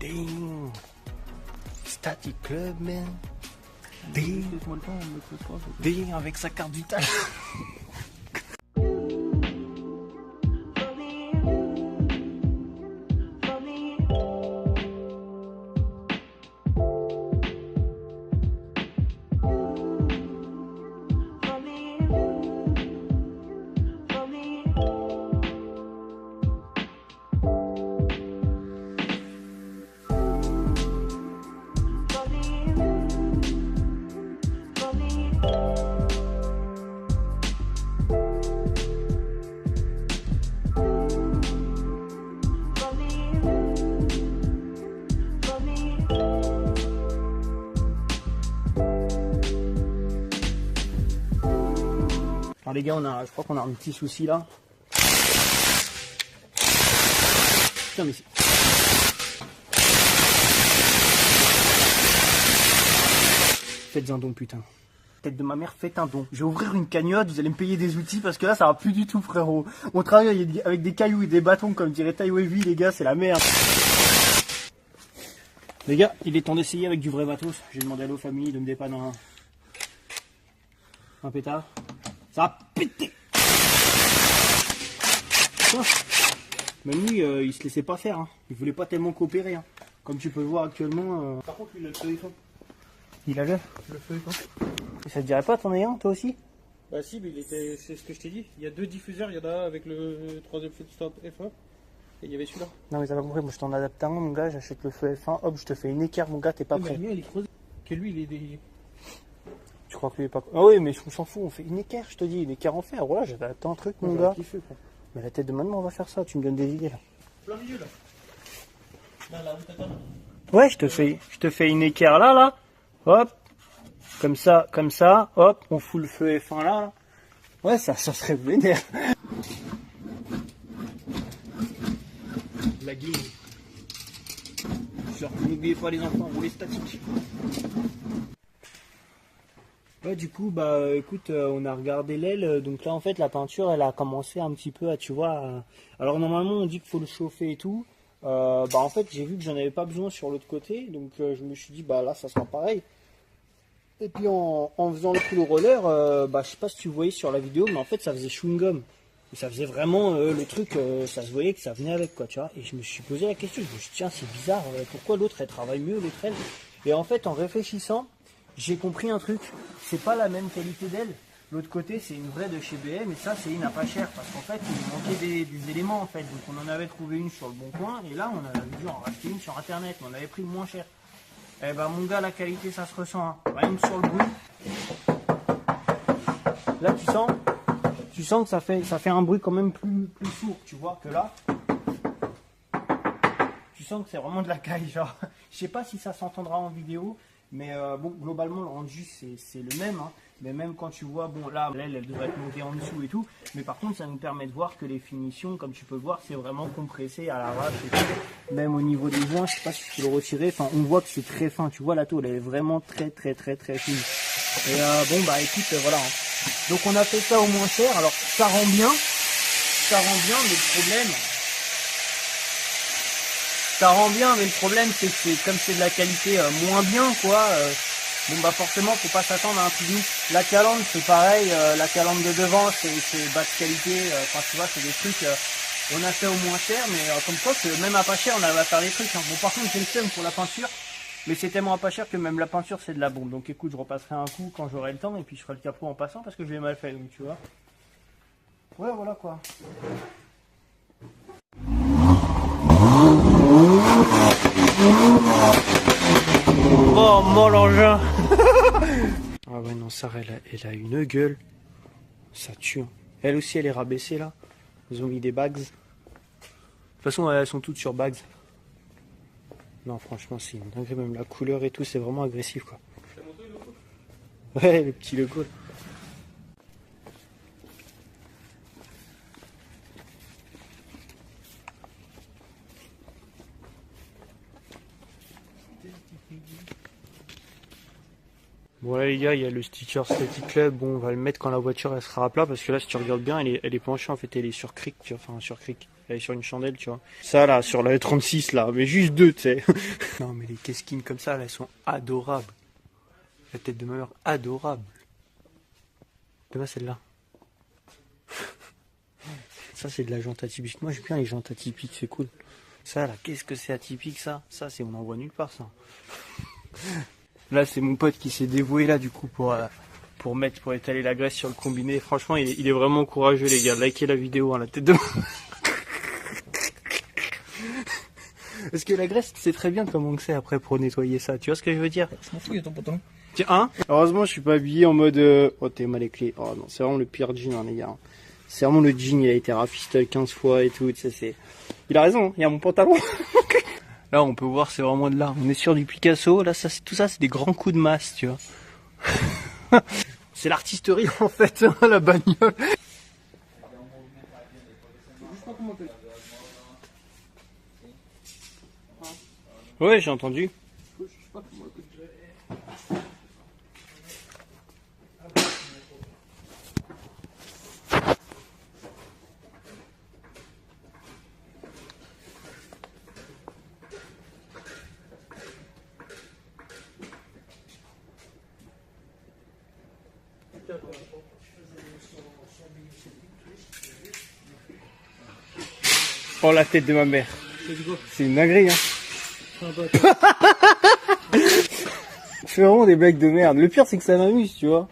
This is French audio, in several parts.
Ding. Static Club, man. Ding. Ding avec sa carte vitale. Alors les gars, je crois qu'on a un petit souci là. Putain mais c'est... Faites un don putain. Tête de ma mère, faites un don. Je vais ouvrir une cagnotte, vous allez me payer des outils parce que là ça va plus du tout frérot. On travaille avec des cailloux et des bâtons comme dirait Taïwevi les gars, c'est la merde. Les gars, il est temps d'essayer avec du vrai matos. J'ai demandé à l'eau famille de me dépanner un pétard. Ça va péter. Même lui, il se laissait pas faire. Hein. Il voulait pas tellement coopérer. Hein. Comme tu peux le voir actuellement. Par contre, lui, il a le feu éteint. Il a le feu éteint. Et ça te dirait pas t'en as un, toi aussi? Bah si, mais c'est ce que je t'ai dit. Il y a deux diffuseurs. Il y en a un avec le 3e stop F1. Et il y avait celui-là. Non, mais t'as pas compris. Moi, je t'en adapte un, mon gars. J'achète le feu F1. Hop, je te fais une équerre, mon gars. T'es pas prêt. Le mien, il est creusé. Que lui, il est des... Tu crois que lui est pas... Ah oui, mais on s'en fout, on fait une équerre, je te dis, une équerre en fer. Voilà, j'avais un truc, mon gars. Kiffé, quoi. Mais la tête de maman, on va faire ça, tu me donnes des idées, là. Plein milieu, là. Là, où t'attends. Ouais, je te fais une équerre là. Hop. Comme ça, hop. On fout le feu F1 là. Ouais, ça serait vénère. La guille. N'oubliez pas les enfants, roulez statique. Ouais, du coup, bah écoute, on a regardé l'aile, donc là en fait la peinture elle a commencé un petit peu à, tu vois, alors normalement on dit qu'il faut le chauffer et tout, bah en fait j'ai vu que j'en avais pas besoin sur l'autre côté, donc je me suis dit bah là ça sera pareil. Et puis en faisant le coup de roller, bah je sais pas si tu voyais sur la vidéo, mais en fait ça faisait chewing-gum. Et ça faisait vraiment le truc, ça se voyait que ça venait avec quoi, tu vois. Et je me suis posé la question, je me suis dit tiens c'est bizarre, pourquoi l'autre elle travaille mieux, l'autre elle. Et en fait en réfléchissant, j'ai compris un truc, c'est pas la même qualité d'aile. L'autre côté c'est une vraie de chez BM et ça c'est une à pas cher parce qu'en fait il manquait des éléments en fait. Donc on en avait trouvé une sur le bon coin et là on avait dû en racheter une sur internet, mais on avait pris le moins cher. Eh ben mon gars la qualité ça se ressent, hein. Rien que sur le bruit. Là tu sens que ça fait un bruit quand même plus sourd, tu vois, que là. Tu sens que c'est vraiment de la caille, genre. Je sais pas si ça s'entendra en vidéo. Mais bon, globalement, le rendu, c'est le même. Hein. Mais même quand tu vois, bon, là, elle devrait être montée en dessous et tout. Mais par contre, ça nous permet de voir que les finitions, comme tu peux le voir, c'est vraiment compressé à l'arrache. Même au niveau des joints, je sais pas si tu peux le retirer. Enfin, on voit que c'est très fin. Tu vois, la tôle, elle est vraiment très fine. Et bon, bah écoute, voilà. Hein. Donc, on a fait ça au moins cher. Alors, ça rend bien. Mais le problème... Ça rend bien, mais le problème c'est que comme c'est de la qualité moins bien quoi, bon bah forcément faut pas s'attendre à un truc ouf. La calandre c'est pareil, la calandre de devant c'est bas de qualité, enfin tu vois c'est des trucs, on a fait au moins cher, mais comme quoi que même à pas cher on arrive à faire des trucs. Hein. Bon par contre j'ai le seum pour la peinture, mais c'est tellement à pas cher que même la peinture c'est de la bombe. Donc écoute je repasserai un coup quand j'aurai le temps et puis je ferai le capot en passant parce que je l'ai mal fait donc tu vois. Ouais voilà quoi. Oh mon l'engin. Ah ouais non Sarah elle a une gueule. Ça tue. Hein. Elle aussi elle est rabaissée là. Ils ont mis des bags. De toute façon elles sont toutes sur bags. Non franchement c'est une dinguerie, même la couleur et tout c'est vraiment agressif quoi. Ouais le petit logo. Bon là les gars, il y a le sticker Static Club, bon on va le mettre quand la voiture elle sera à plat parce que là si tu regardes bien elle est penchée en fait, elle est sur cric, enfin sur cric, Elle est sur une chandelle, tu vois. Ça, là, sur la 36, là, mais juste 2, tu sais. Non, mais les Keskins comme ça, là, elles sont adorables. La tête de ma mère, adorable. Tu vois, celle-là. Ça, c'est de la jante atypique. Moi, j'aime bien les jantes atypiques, c'est cool. Ça, là, qu'est-ce que c'est atypique, ça? Ça, c'est, on n'en voit nulle part, ça. Là, c'est mon pote qui s'est dévoué, là, du coup, pour étaler la graisse sur le combiné. Franchement, il est vraiment courageux, les gars. Likez la vidéo, hein, la tête de... Parce que la graisse, c'est très bien comment c'est après pour nettoyer ça. Tu vois ce que je veux dire? Je m'en fous, il y a ton pantalon. Tiens, hein? Heureusement, je suis pas habillé en mode... Oh, t'es mal les clés. Oh non, c'est vraiment le pire jean, hein, les gars. C'est vraiment le jean, il a été rafistole 15 fois et tout. Tu sais, c'est... Il a raison, il y a mon pantalon. Là, on peut voir, c'est vraiment de l'art. On est sur du Picasso. Là, ça, tout ça, c'est des grands coups de masse, tu vois. C'est l'artisterie, en fait, hein, la bagnole. Ouais, j'ai entendu. Oh, la tête de ma mère. C'est une dinguerie, hein. Je fais vraiment des blagues de merde. Le pire, c'est que ça m'amuse, tu vois.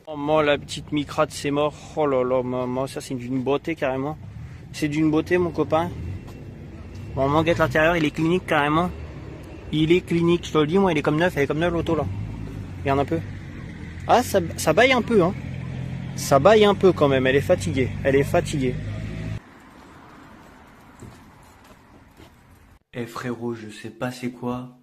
Oh, moi, la petite micrate, c'est mort. Oh là là, maman, ça, c'est d'une beauté, carrément. C'est d'une beauté, mon copain. Bon, on guette l'intérieur, il est clinique, carrément. Il est clinique, je te le dis, moi, il est comme neuf. Elle est comme neuf, l'auto, là. Regarde un peu. Ah, ça baille un peu, hein. Ça baille un peu, quand même. Elle est fatiguée. Elle est fatiguée. Eh frérot, je sais pas c'est quoi,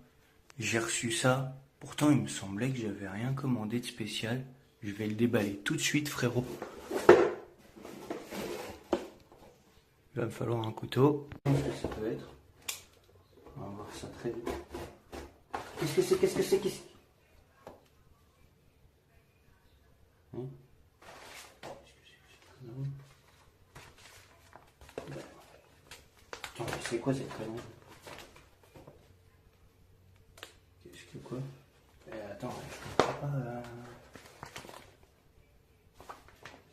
j'ai reçu ça, pourtant il me semblait que j'avais rien commandé de spécial, je vais le déballer tout de suite frérot. Il va me falloir un couteau. Qu'est-ce que ça peut être? On va voir ça très vite. Qu'est-ce que c'est hein? Attends, c'est quoi cette connerie? Qu'est-ce que quoi? Attends, je comprends pas.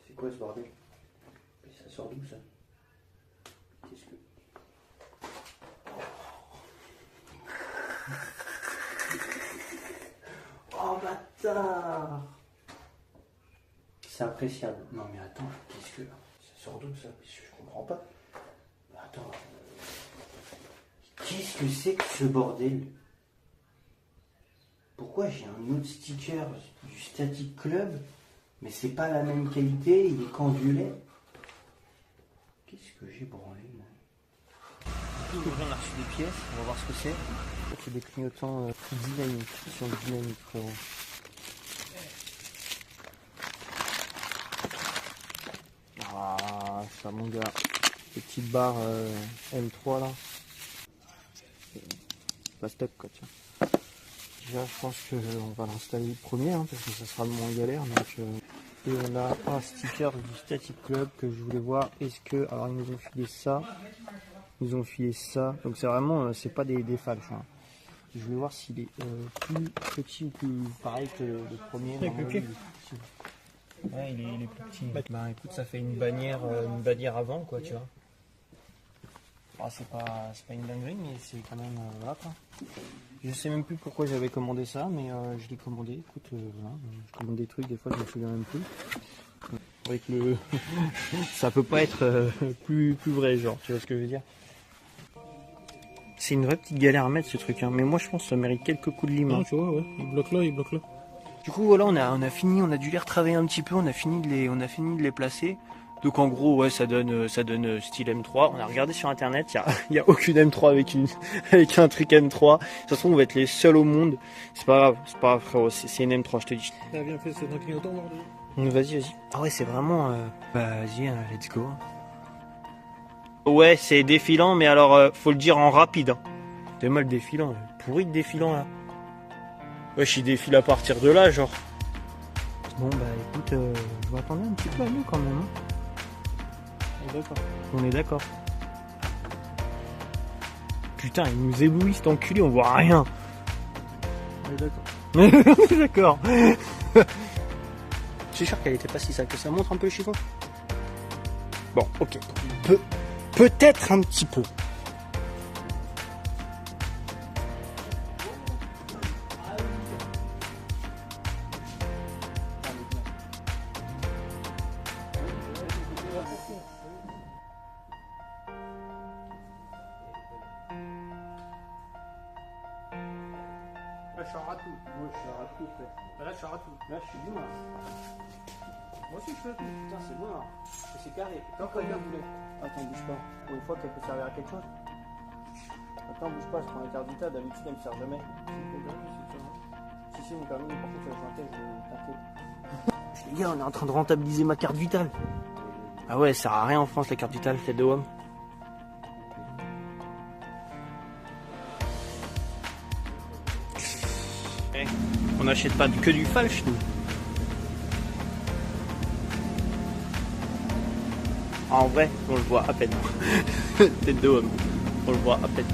C'est quoi ce bordel? Et ça sort d'où ça? Qu'est-ce que. Oh bâtard! C'est appréciable. Non mais attends, qu'est-ce que. Ça sort d'où ça? Je comprends pas. Attends. Qu'est-ce que c'est que ce bordel? Pourquoi j'ai un autre sticker du Static Club, mais c'est pas la même qualité, il est qu'en violet? Qu'est-ce que j'ai branlé moi? On a reçu des pièces, on va voir ce que c'est. C'est des clignotants dynamiques, qui sont dynamiques frérot. Ah, ça mon gars. Les petites barres M3 là. Pas stock quoi, tiens. Déjà, je pense qu'on va l'installer le premier, hein, parce que ça sera le moins galère. Donc, et on a un sticker du Static Club que je voulais voir. Est-ce que. Alors, ils nous ont filé ça. Ils nous ont filé ça. Donc, c'est vraiment. C'est pas des falches. Hein. Je voulais voir s'il est plus petit ou plus pareil que le premier. Il est plus petit. Ouais, il est plus petit. Bah, écoute, ça fait une bannière avant, quoi, tu vois. Ah, c'est pas une dinguerie, mais c'est quand même. Voilà, quoi. Je sais même plus pourquoi j'avais commandé ça, mais je l'ai commandé. Écoute, voilà, je commande des trucs, des fois je me souviens même plus. Avec le, ça peut pas être plus vrai, genre, tu vois ce que je veux dire. C'est une vraie petite galère à mettre ce truc, hein. Mais moi je pense que ça mérite quelques coups de lime. Non, tu vois, ouais, il bloque là. Du coup voilà, on a fini, on a dû les retravailler un petit peu, on a fini de les placer. Donc en gros ouais ça donne style M3. On a regardé sur internet, il y a aucune M3 avec un truc M3. De toute façon on va être les seuls au monde. C'est pas grave frérot, c'est une M3 je te dis. T'as bien fait, c'est un clignotant bordel. Vas-y. Ah ouais c'est vraiment vas-y let's go. Ouais c'est défilant mais alors faut le dire en rapide. Hein. T'es mal défilant, pourri de défilant là. Ouais je défile à partir de là genre. Bon bah écoute, je vais attendre un petit peu à nous quand même. Hein. D'accord. On est d'accord. Putain, il nous éblouit cet enculé, on voit rien. On est d'accord. On est d'accord. Je suis sûr qu'elle était pas si sale que ça. Montre un peu le chiffon. Bon, ok. Peut-être un petit peu. Là, je suis en ratou. Moi, je suis à tout fait. Là, je suis en ratou. Là, je suis bon, là. Moi aussi, je fais tout. Putain, c'est bon, là. Et c'est carré. Tant qu'on bien voulu. Attends, bouge pas. Pour une fois qu'elle peut servir à quelque chose. Attends, bouge pas, je prends la carte vitale. D'habitude, elle me sert jamais. Si, mon permis, par contre, je vais test, t'inquiète. Les gars, on est en train de rentabiliser ma carte vitale. Ah ouais, ça sert à rien en France, la carte vitale, tête de WOM. On n'achète pas que du falche, nous. En vrai, on le voit à peine. Tête de homme, on le voit à peine.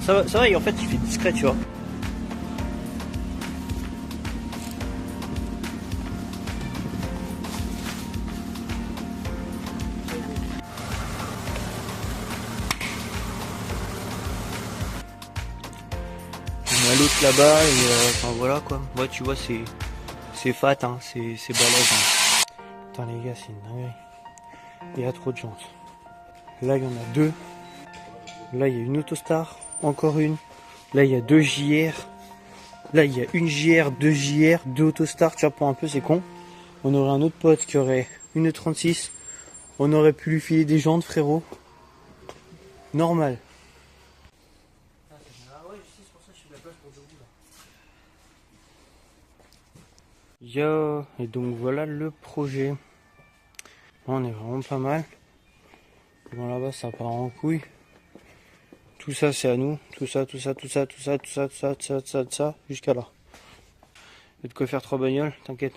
Ça va, et en fait, il fait discret, tu vois. On a l'autre là-bas, et enfin voilà quoi. Ouais, tu vois, c'est fat, hein, c'est balèze. Hein. Putain, les gars, c'est une dinguerie. Il y a trop de jantes. Là, il y en a deux. Là, il y a une Autostar. Encore une. Là, il y a deux JR. Là, il y a une JR, deux JR, deux Autostar. Tu vois, pour un peu, c'est con. On aurait un autre pote qui aurait une 36. On aurait pu lui filer des jantes, frérot. Normal. Yo, et donc voilà le projet. On est vraiment pas mal. Bon, là-bas, ça part en couille. Tout ça, c'est à nous. Tout ça, jusqu'à là. Il y a de quoi faire 3 bagnoles, t'inquiète.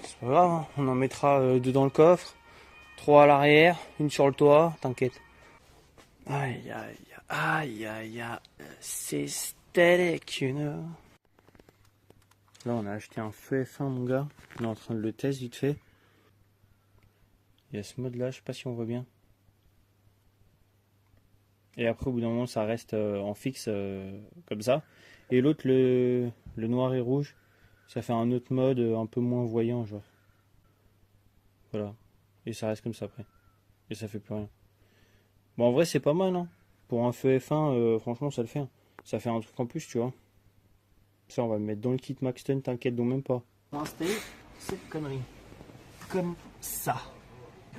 C'est pas grave, hein. On en mettra 2 dans le coffre, 3 à l'arrière, une sur le toit, t'inquiète. Aïe, aïe, c'est static, you know. Là, on a acheté un feu F1, mon gars. On est en train de le tester vite fait. Il y a ce mode là, je sais pas si on voit bien. Et après au bout d'un moment ça reste en fixe comme ça. Et l'autre, le noir et rouge, ça fait un autre mode un peu moins voyant genre. Voilà. Et ça reste comme ça après. Et ça fait plus rien. Bon en vrai c'est pas mal hein. Pour un feu F1 franchement ça le fait. Hein. Ça fait un truc en plus tu vois. Ça on va le mettre dans le kit Maxton, t'inquiète donc même pas. On va installer cette connerie. Comme ça.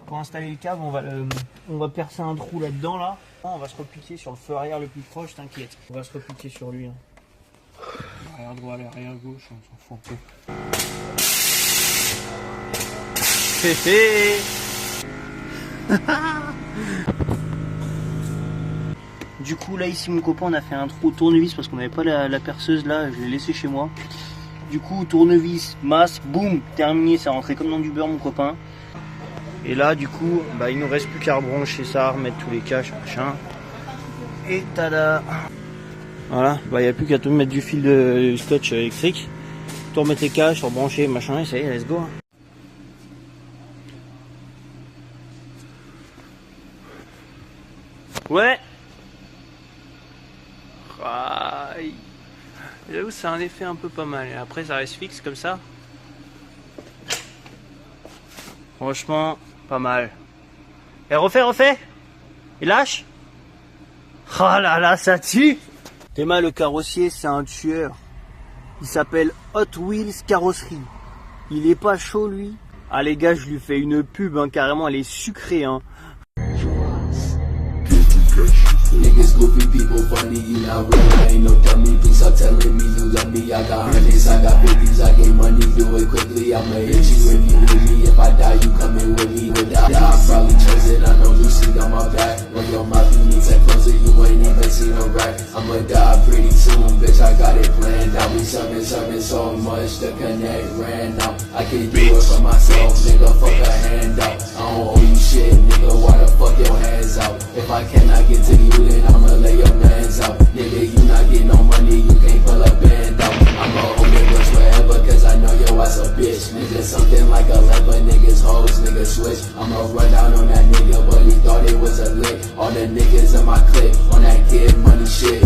Pour installer le câble, on va percer un trou là-dedans, là. On va se repliquer sur le feu arrière le plus proche, t'inquiète. On va se repliquer sur lui. Hein. L'arrière droit, l'arrière gauche, on s'en fout un peu. Du coup, là, ici, mon copain, on a fait un trou au tournevis parce qu'on n'avait pas la perceuse, là. Je l'ai laissé chez moi. Du coup, tournevis, masque, boum, terminé. Ça rentré comme dans du beurre, mon copain. Et là du coup il nous reste plus qu'à rebrancher ça, remettre tous les caches, machin. Et tada. Voilà, il n'y a plus qu'à tout mettre du fil de scotch électrique. Tout remettre les caches, rebrancher, machin, et ça y est, let's go. Ouais. J'avoue c'est un effet un peu pas mal. Et après ça reste fixe comme ça. Franchement, pas mal. Et refais. Et lâche. Oh là là, ça tue. Théma, le carrossier, c'est un tueur. Il s'appelle Hot Wheels Carrosserie. Il est pas chaud, lui. Ah les gars, je lui fais une pub, hein, carrément, elle est sucrée. Hein. Niggas goofy people funny, you not real, I ain't no dummy. Please stop telling me you love me. I got hundreds, I got biggies, I get money, do it quickly. I'ma hit you if you with me. If I die, you coming with me. Without, I probably chose it, I know you pussy on my back. When your mouth you need to close it, you ain't even seen a rack. I'ma die pretty soon, bitch, I got it planned out. We serving so much, the connect ran out. I can do it for myself, nigga, fuck a handout. I don't owe you shit, nigga, why the fuck your hands out? If I cannot get to you, then I'ma lay your mans out. Nigga, you not getting no money, you can't pull a band out. I'ma hold it much forever, cause I know your ass a bitch. Nigga, something like a leper, niggas hoes, nigga switch. I'ma run out on that nigga, but he thought it was a lick. All the niggas in my clique, on that kid money shit.